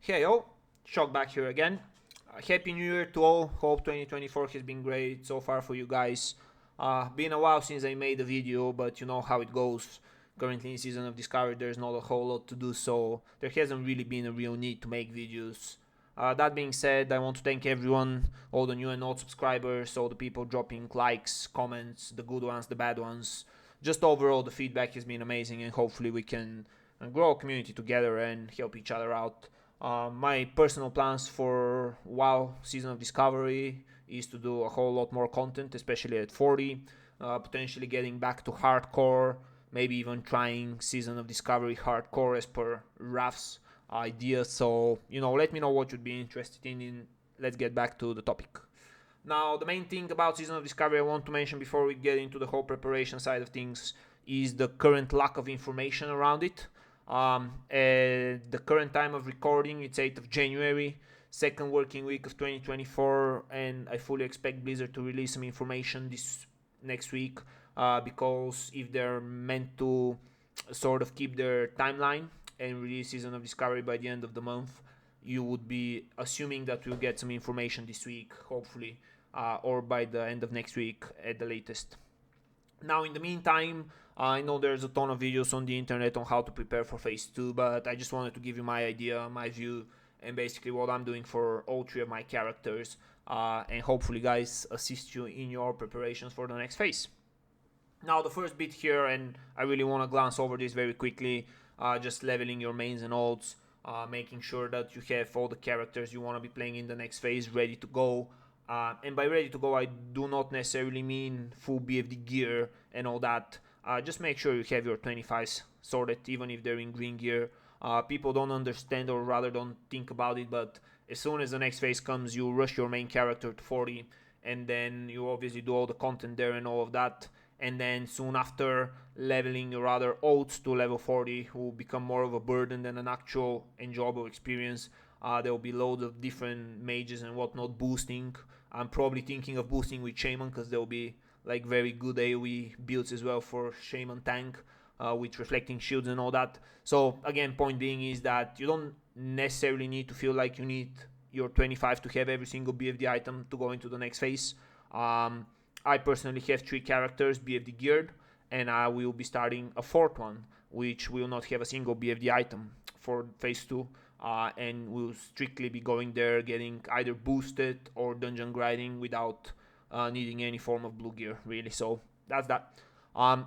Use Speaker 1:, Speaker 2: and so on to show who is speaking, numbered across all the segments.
Speaker 1: Hey yo, Shock back here again. Happy New Year to all. Hope 2024 has been great so far for you guys. Been a while since I made a video, but you know how it goes. Currently in Season of Discovery, there's not a whole lot to do, so there hasn't really been a real need to make videos. That being said, I want to thank everyone, all the new and old subscribers, all the people dropping likes, comments, the good ones, the bad ones. Just overall, the feedback has been amazing, and hopefully we can grow a community together and help each other out. My personal plans for WoW Season of Discovery is to do a whole lot more content, especially at 40. Potentially getting back to hardcore, maybe even trying Season of Discovery hardcore as per Raf's idea. So, let me know what you'd be interested in. Let's get back to the topic. Now, the main thing about Season of Discovery I want to mention before we get into the whole preparation side of things is the current lack of information around it. At the current time of recording, it's 8th of January, second working week of 2024, and I fully expect Blizzard to release some information this next week because if they're meant to sort of keep their timeline and release Season of Discovery by the end of the month, you would be assuming that we'll get some information this week, hopefully, or by the end of next week at the latest. Now, in the meantime, I know there's a ton of videos on the internet on how to prepare for phase 2, but I just wanted to give you my idea, my view, and basically what I'm doing for all three of my characters, and hopefully guys assist you in your preparations for the next phase. Now, the first bit here, and I really want to glance over this very quickly, just leveling your mains and ults, making sure that you have all the characters you want to be playing in the next phase ready to go. And by ready to go, I do not necessarily mean full BFD gear and all that. Just make sure you have your 25s sorted, even if they're in green gear. People don't understand, or rather don't think about it, but as soon as the next phase comes, you rush your main character to 40, and then you obviously do all the content there and all of that. And then soon after, leveling your other ults to level 40 will become more of a burden than an actual enjoyable experience. There will be loads of different mages and whatnot boosting. I'm probably thinking of boosting with Shaman because there will be like very good AoE builds as well for Shaman tank with reflecting shields and all that. So again, point being is that you don't necessarily need to feel like you need your 25 to have every single BFD item to go into the next phase. I personally have 3 characters BFD geared, and I will be starting a 4th one, which will not have a single BFD item for phase 2. And will strictly be going there getting either boosted or dungeon grinding without needing any form of blue gear, really. So that's that.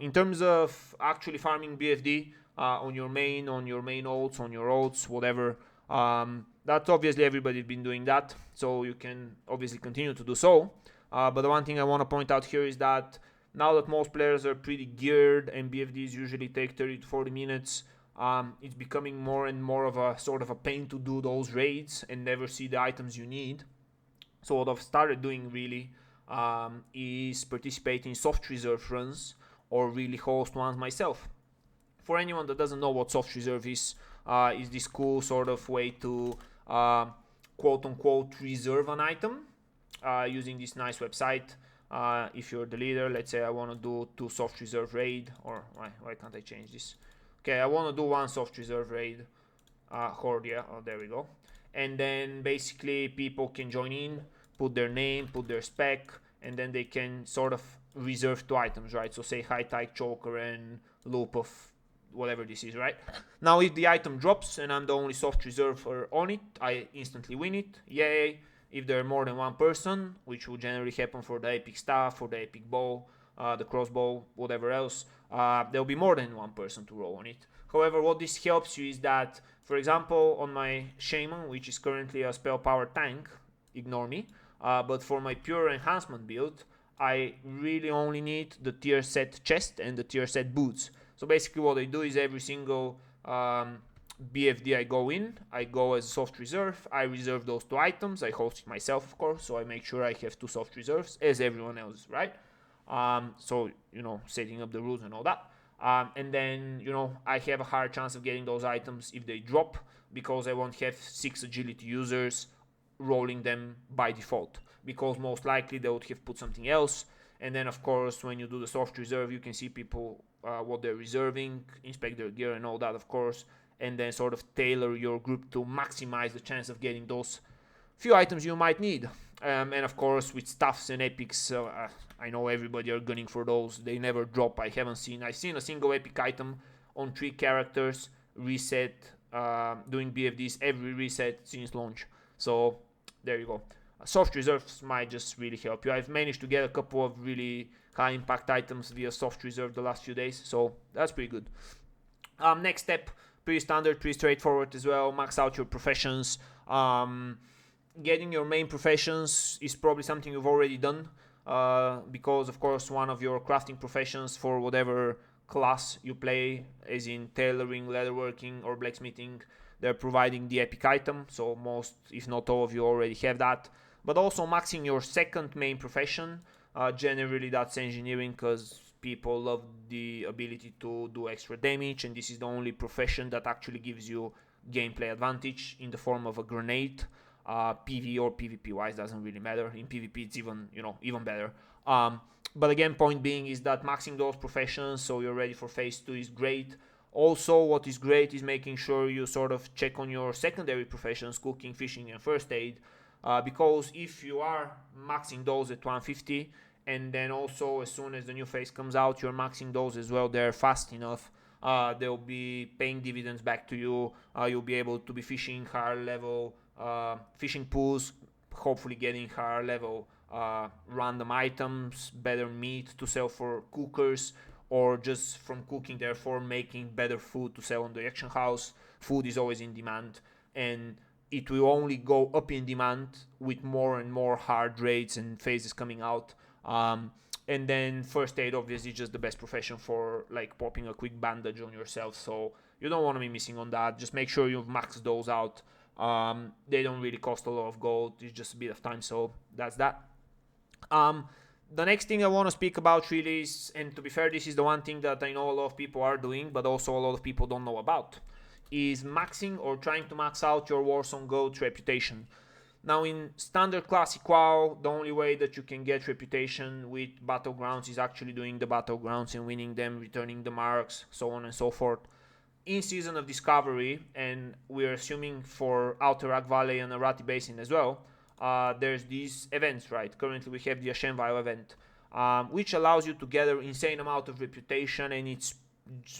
Speaker 1: In terms of actually farming BFD on your main ults, on your ults, whatever, that's obviously everybody's been doing that, so you can obviously continue to do so. But the one thing I want to point out here is that now that most players are pretty geared and BFDs usually take 30 to 40 minutes, it's becoming more and more of a sort of a pain to do those raids and never see the items you need. So what I've started doing really is participate in soft reserve runs or really host ones myself. For anyone that doesn't know what soft reserve is this cool sort of way to quote unquote reserve an item using this nice website. If you're the leader, let's say I want to do 2 soft reserve raid, or why can't I change this? Okay, I want to do 1 soft reserve raid, horde, yeah, oh, there we go. And then basically people can join in, put their name, put their spec, and then they can sort of reserve 2 items, right? So say high tech choker and loop of whatever this is, right? Now if the item drops and I'm the only soft reserver on it, I instantly win it, yay. If there are more than 1 person, which will generally happen for the epic staff, for the epic bow, the crossbow, whatever else, there'll be more than 1 person to roll on it. However, what this helps you is that, for example, on my Shaman, which is currently a spell power tank, ignore me, but for my pure enhancement build, I really only need the tier set chest and the tier set boots. So basically what I do is every single BFD I go in, I go as a soft reserve, I reserve those 2 items, I host it myself of course, so I make sure I have 2 soft reserves as everyone else, right? So, setting up the rules and all that. And then, I have a higher chance of getting those items if they drop, because I won't have 6 agility users rolling them by default, because most likely they would have put something else. And then of course when you do the soft reserve, you can see people what they're reserving, inspect their gear and all that of course, and then sort of tailor your group to maximize the chance of getting those few items you might need. And of course, with stuffs and epics, I know everybody are gunning for those. They never drop. I've seen a single epic item on 3 characters reset doing BFDs every reset since launch. So there you go. Soft reserves might just really help you. I've managed to get a couple of really high impact items via soft reserve the last few days, so that's pretty good. Next step, pretty standard, pretty straightforward as well. Max out your professions. Getting your main professions is probably something you've already done, because of course one of your crafting professions for whatever class you play, as in tailoring, leatherworking, or blacksmithing, they're providing the epic item, so most, if not all of you, already have that. But also maxing your second main profession, generally that's engineering, because people love the ability to do extra damage, and this is the only profession that actually gives you gameplay advantage in the form of a grenade. PvE or PvP wise doesn't really matter. In PvP it's even better. But again, point being is that maxing those professions so you're ready for phase 2 is great. Also, what is great is making sure you sort of check on your secondary professions, cooking, fishing, and first aid, because if you are maxing those at 150, and then also as soon as the new phase comes out, you're maxing those as well, they're fast enough, they'll be paying dividends back to you. You'll be able to be fishing higher level fishing pools, hopefully getting higher level random items, better meat to sell for cookers, or just from cooking, therefore making better food to sell on the auction house. Food is always in demand, and it will only go up in demand with more and more hard raids and phases coming out. And then first aid, obviously, just the best profession for like popping a quick bandage on yourself, so you don't want to be missing on that. Just make sure you've maxed those out. They don't really cost a lot of gold, it's just a bit of time, so that's that. The next thing I want to speak about really is, and to be fair, this is the one thing that I know a lot of people are doing, but also a lot of people don't know about, is maxing or trying to max out your Warzone Gold reputation. Now, in standard classic WoW, the only way that you can get reputation with battlegrounds is actually doing the battlegrounds and winning them, returning the marks, so on and so forth. In Season of Discovery, and we're assuming for Outer Rock Valley and Arati Basin as well, there's these events, right? Currently we have the Ashenvile event, which allows you to gather insane amount of reputation, and it's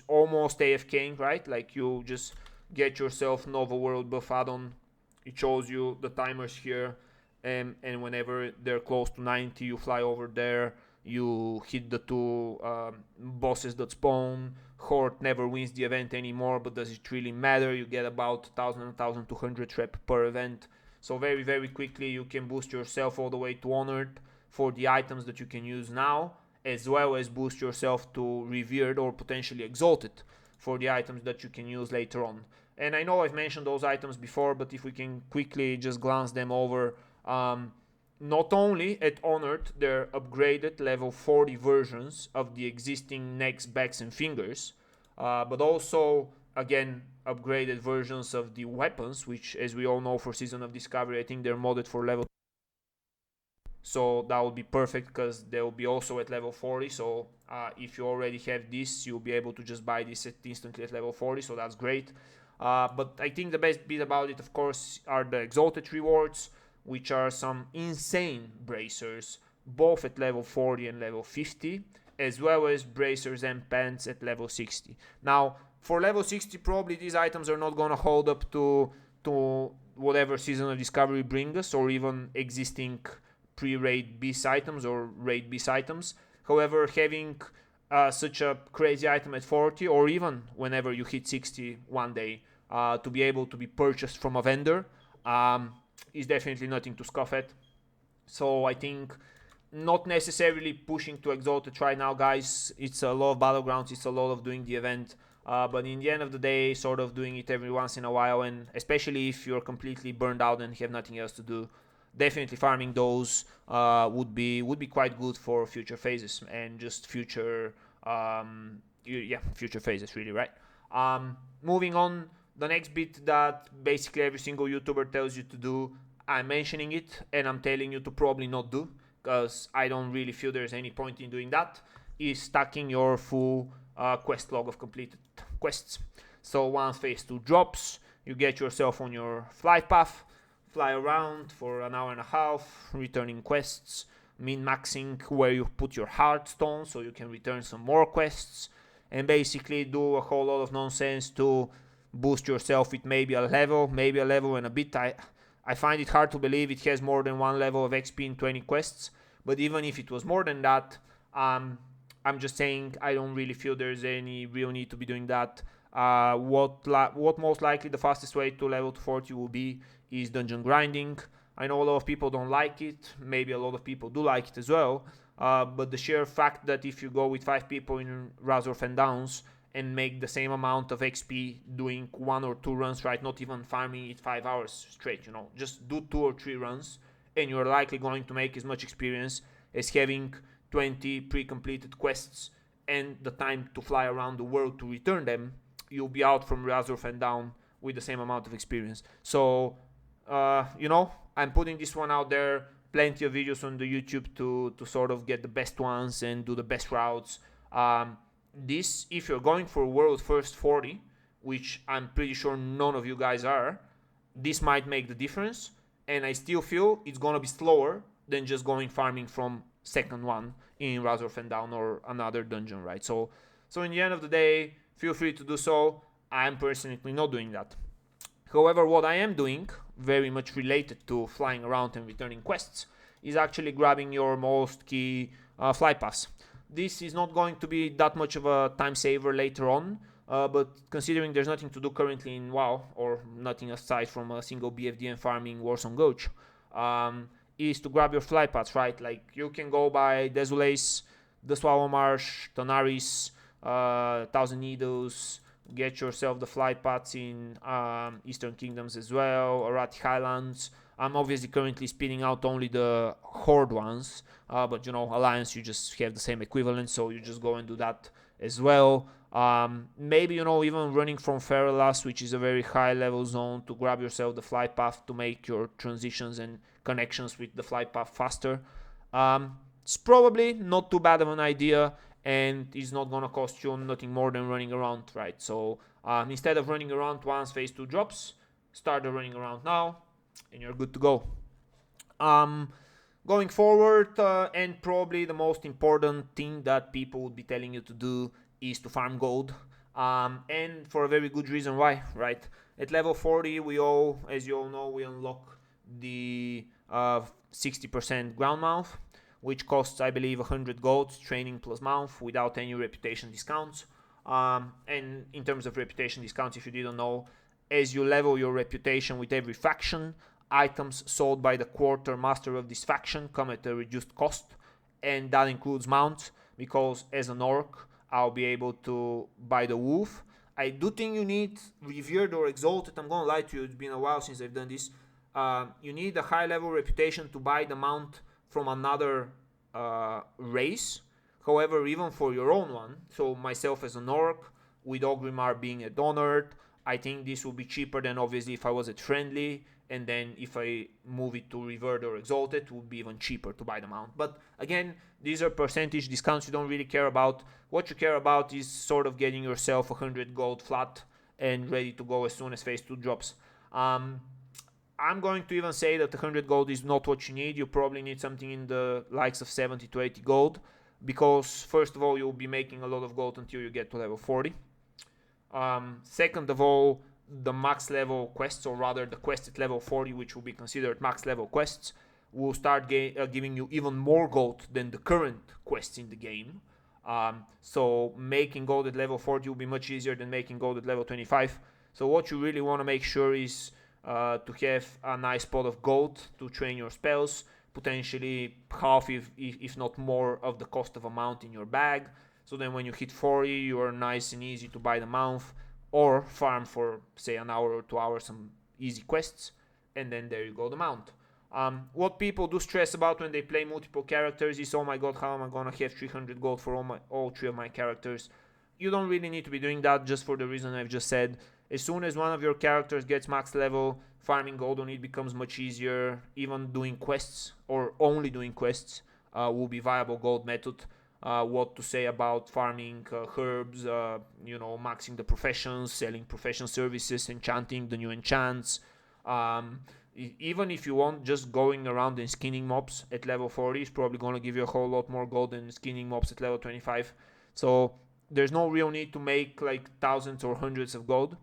Speaker 1: almost AFKing, right? Like you just get yourself Nova World buff add-on. It shows you the timers here, and whenever they're close to 90, you fly over there, you hit the 2 bosses that spawn. Horde never wins the event anymore, but does it really matter? You get about 1000 and 1200 rep per event, so very very quickly you can boost yourself all the way to Honored for the items that you can use now, as well as boost yourself to Revered or potentially Exalted for the items that you can use later on. And I know I've mentioned those items before, but if we can quickly just glance them over, not only at Honored, they're upgraded level 40 versions of the existing necks, backs, and fingers, but also, again, upgraded versions of the weapons, which, as we all know, for Season of Discovery, I think they're modded for level. So that would be perfect, because they'll be also at level 40. So if you already have this, you'll be able to just buy this instantly at level 40. So that's great. But I think the best bit about it, of course, are the Exalted rewards, which are some insane bracers, both at level 40 and level 50, as well as bracers and pants at level 60. Now, for level 60, probably these items are not going to hold up to whatever Season of Discovery brings us, or even existing pre-raid beast items or raid beast items. However, having such a crazy item at 40, or even whenever you hit 60 one day, to be able to be purchased from a vendor, is definitely nothing to scoff at. So I think not necessarily pushing to Exalted right now, guys. It's a lot of battlegrounds, it's a lot of doing the event, but in the end of the day, sort of doing it every once in a while, and especially if you're completely burned out and have nothing else to do, definitely farming those would be quite good for future phases and just future future phases, really, right? Moving on, the next bit that basically every single YouTuber tells you to do, I'm mentioning it and I'm telling you to probably not do, because I don't really feel there's any point in doing that, is stacking your full quest log of completed quests. So once phase 2 drops, you get yourself on your flight path, fly around for an hour and a half, returning quests, min-maxing where you put your heartstone so you can return some more quests, and basically do a whole lot of nonsense to boost yourself with maybe a level and a bit. I find it hard to believe it has more than one level of XP in 20 quests, but even if it was more than that, I'm just saying I don't really feel there's any real need to be doing that. What most likely the fastest way to level to 40 will be is dungeon grinding. I know a lot of people don't like it, maybe a lot of people do like it as well, but the sheer fact that if you go with 5 people in Razor Fen Downs and make the same amount of XP doing 1 or 2 runs, right, not even farming it 5 hours straight, just do 2 or 3 runs, and you're likely going to make as much experience as having 20 pre-completed quests and the time to fly around the world to return them. You'll be out from Razor Fen Down with the same amount of experience. So, I'm putting this one out there. Plenty of videos on the YouTube to sort of get the best ones and do the best routes. This, if you're going for world first 40, which I'm pretty sure none of you guys are, this might make the difference. And I still feel it's gonna be slower than just going farming from second one in Razor Fen Down or another dungeon, right? So in the end of the day, feel free to do so. I'm personally not doing that. However, what I am doing, very much related to flying around and returning quests, is actually grabbing your most key flight pass. This is not going to be that much of a time saver later on, but considering there's nothing to do currently in WoW, or nothing aside from a single BFD and farming Warsong Gulch, is to grab your flight paths, right? Like, you can go by Desolace, the Swallow Marsh, Tanaris, Thousand Needles, get yourself the flight paths in Eastern Kingdoms as well, Arati Highlands. I'm obviously currently spinning out only the Horde ones, but Alliance, you just have the same equivalent, so you just go and do that as well. Maybe, even running from Feralas, which is a very high level zone, to grab yourself the flight path to make your transitions and connections with the flight path faster. It's probably not too bad of an idea, and it's not gonna cost you nothing more than running around, right? So instead of running around once phase 2 drops, start the running around now, and you're good to go. Going forward, and probably the most important thing that people would be telling you to do is to farm gold, and for a very good reason why, right? At level 40, as you all know, we unlock the 60% ground mouth, which costs, I believe, 100 gold, training plus mouth, without any reputation discounts. And in terms of reputation discounts, if you didn't know, as you level your reputation with every faction, items sold by the quartermaster of this faction come at a reduced cost, and that includes mounts, because as an orc, I'll be able to buy the wolf. I do think you need revered or exalted. I'm gonna lie to you, it's been a while since I've done this. You need a high level reputation to buy the mount from another race. However, even for your own one, so myself as an orc, with Ogrimmar being a Donard, I think this will be cheaper than obviously if I was at friendly, and then if I move it to revered or exalted, it would be even cheaper to buy the mount. But again, these are percentage discounts you don't really care about. What you care about is sort of getting yourself 100 gold flat and ready to go as soon as phase 2 drops. I'm going to even say that 100 gold is not what you need. You probably need something in the likes of 70 to 80 gold, because first of all, you'll be making a lot of gold until you get to level 40. Second of all, the max level quests, or rather the quests at level 40, which will be considered max level quests, will start giving you even more gold than the current quests in the game. So making gold at level 40 will be much easier than making gold at level 25. So what you really want to make sure is to have a nice pot of gold to train your spells, potentially half if not more of the cost of a mount in your bag, so then when you hit 40 you are nice and easy to buy the mount, or farm for say an hour or 2 hours some easy quests, and then there you go, the mount. What people do stress about when they play multiple characters is, oh my god, how am I gonna have 300 gold for all 3 of my characters? You don't really need to be doing that, just for the reason I've just said. As soon as one of your characters gets max level, farming gold on it becomes much easier. Even doing quests, or only doing quests, will be viable gold method. what to say about farming herbs, maxing the professions, selling profession services, enchanting the new enchants. Um, Even if you want, just going around and skinning mobs at level 40 is probably going to give you a whole lot more gold than skinning mobs at level 25. So there's no real need to make like thousands or hundreds of gold,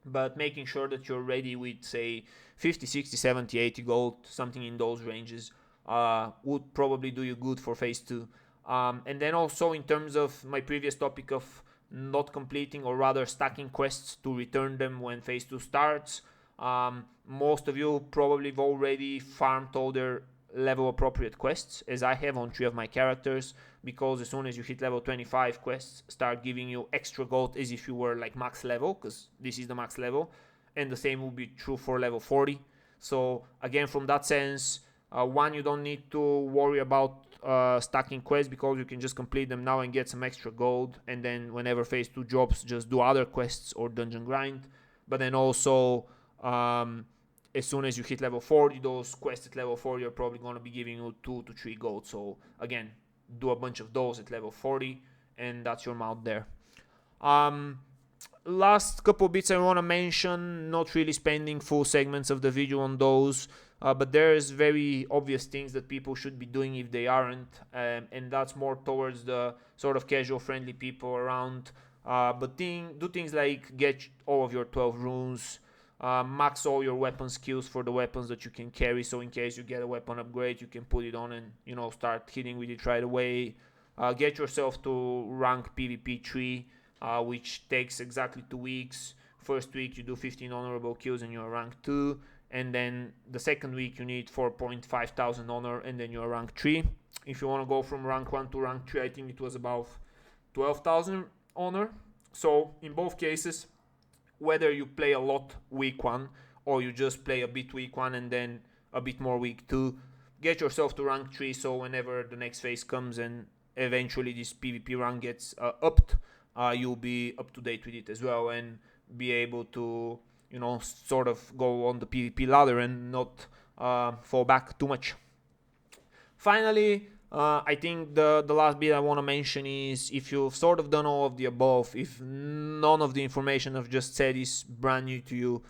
Speaker 1: but making sure that you're ready with, say, 50, 60, 70, 80 gold, something in those ranges, would probably do you good for phase 2. And then also in terms of my previous topic of not completing, or rather stacking quests to return them when phase 2 starts, most of you probably have already farmed all their level appropriate quests, as I have on 3 of my characters, because as soon as you hit level 25, quests start giving you extra gold as if you were like max level, because this is the max level, and the same will be true for level 40. So again, from that sense, one, you don't need to worry about stacking quests, because you can just complete them now and get some extra gold, and then whenever phase 2 drops, just do other quests or dungeon grind. But then also, as soon as you hit level 40, those quests at level 40 are probably going to be giving you 2 to 3 gold. So again, do a bunch of those at level 40, and that's your mount there. Last couple bits I want to mention, not really spending full segments of the video on those, but there's very obvious things that people should be doing if they aren't, and that's more towards the sort of casual friendly people around. But do things like get all of your 12 runes, max all your weapon skills for the weapons that you can carry, so in case you get a weapon upgrade, you can put it on and start hitting with it right away. Get yourself to rank PvP 3, which takes exactly 2 weeks. First week you do 15 honorable kills and you're rank 2, and then the second week you need 4.5 thousand honor and then you're rank 3. If you want to go from rank 1 to rank 3, I think it was about 12,000 honor. So in both cases, whether you play a lot week 1 or you just play a bit week 1 and then a bit more week 2, get yourself to rank 3, so whenever the next phase comes and eventually this PvP rank gets upped, you'll be up to date with it as well and be able to sort of go on the PvP ladder and not fall back too much. Finally, I think the last bit I want to mention is, if you've sort of done all of the above, if none of the information I've just said is brand new to you,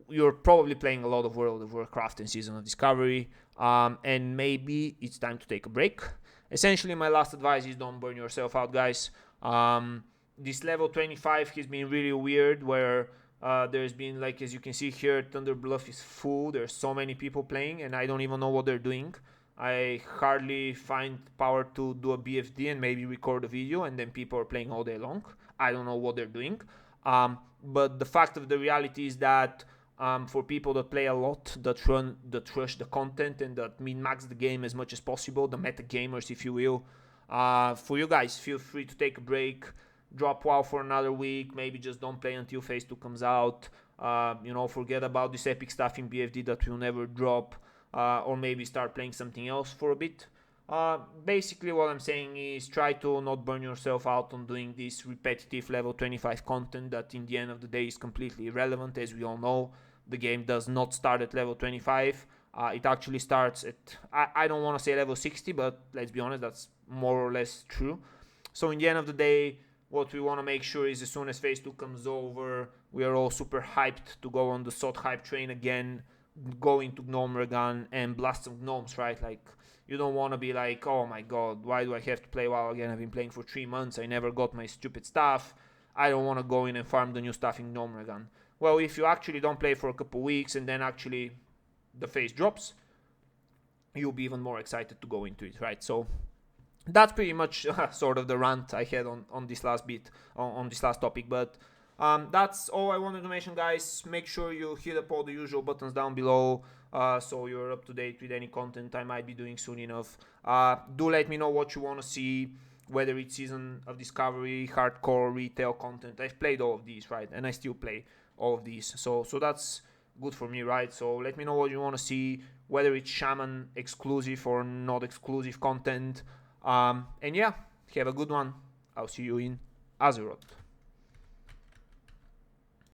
Speaker 1: you're probably playing a lot of World of Warcraft in Season of Discovery, and maybe it's time to take a break. Essentially, my last advice is don't burn yourself out, guys. This level 25 has been really weird, where there's been, like, as you can see here, Thunder Bluff is full. There's so many people playing and I don't even know what they're doing. I hardly find power to do a BFD and maybe record a video, and then people are playing all day long. I don't know what they're doing. But the fact of the reality is that for people that play a lot, that rush the content and that min-max the game as much as possible, the meta gamers, if you will, for you guys, feel free to take a break, drop WoW for another week, maybe just don't play until phase 2 comes out, forget about this epic stuff in BFD that will never drop, or maybe start playing something else for a bit. Basically what I'm saying is, try to not burn yourself out on doing this repetitive level 25 content that in the end of the day is completely irrelevant. As we all know, the game does not start at level 25. It actually starts at, I don't want to say level 60, but let's be honest, that's more or less true. So in the end of the day, what we want to make sure is, as soon as phase 2 comes over, we are all super hyped to go on the SOT hype train again, go into Gnome Regan and blast some gnomes, right? Like, you don't want to be like, oh my god, why do I have to play WoW again? I've been playing for 3 months, I never got my stupid stuff, I don't want to go in and farm the new stuff in Gnome Regan. Well, if you actually don't play for a couple weeks and then actually the phase drops, you'll be even more excited to go into it, right? So that's pretty much sort of the rant I had on this last bit, on this last topic. But that's all I wanted to mention, guys. Make sure you hit up all the usual buttons down below, so you're up to date with any content I might be doing soon enough. Do let me know what you want to see, whether it's Season of Discovery, hardcore, retail content. I've played all of these, right? And I still play all of these. So that's good for me, right? So let me know what you want to see, whether it's Shaman exclusive or not exclusive content. And yeah, have a good one. I'll see you in Azeroth.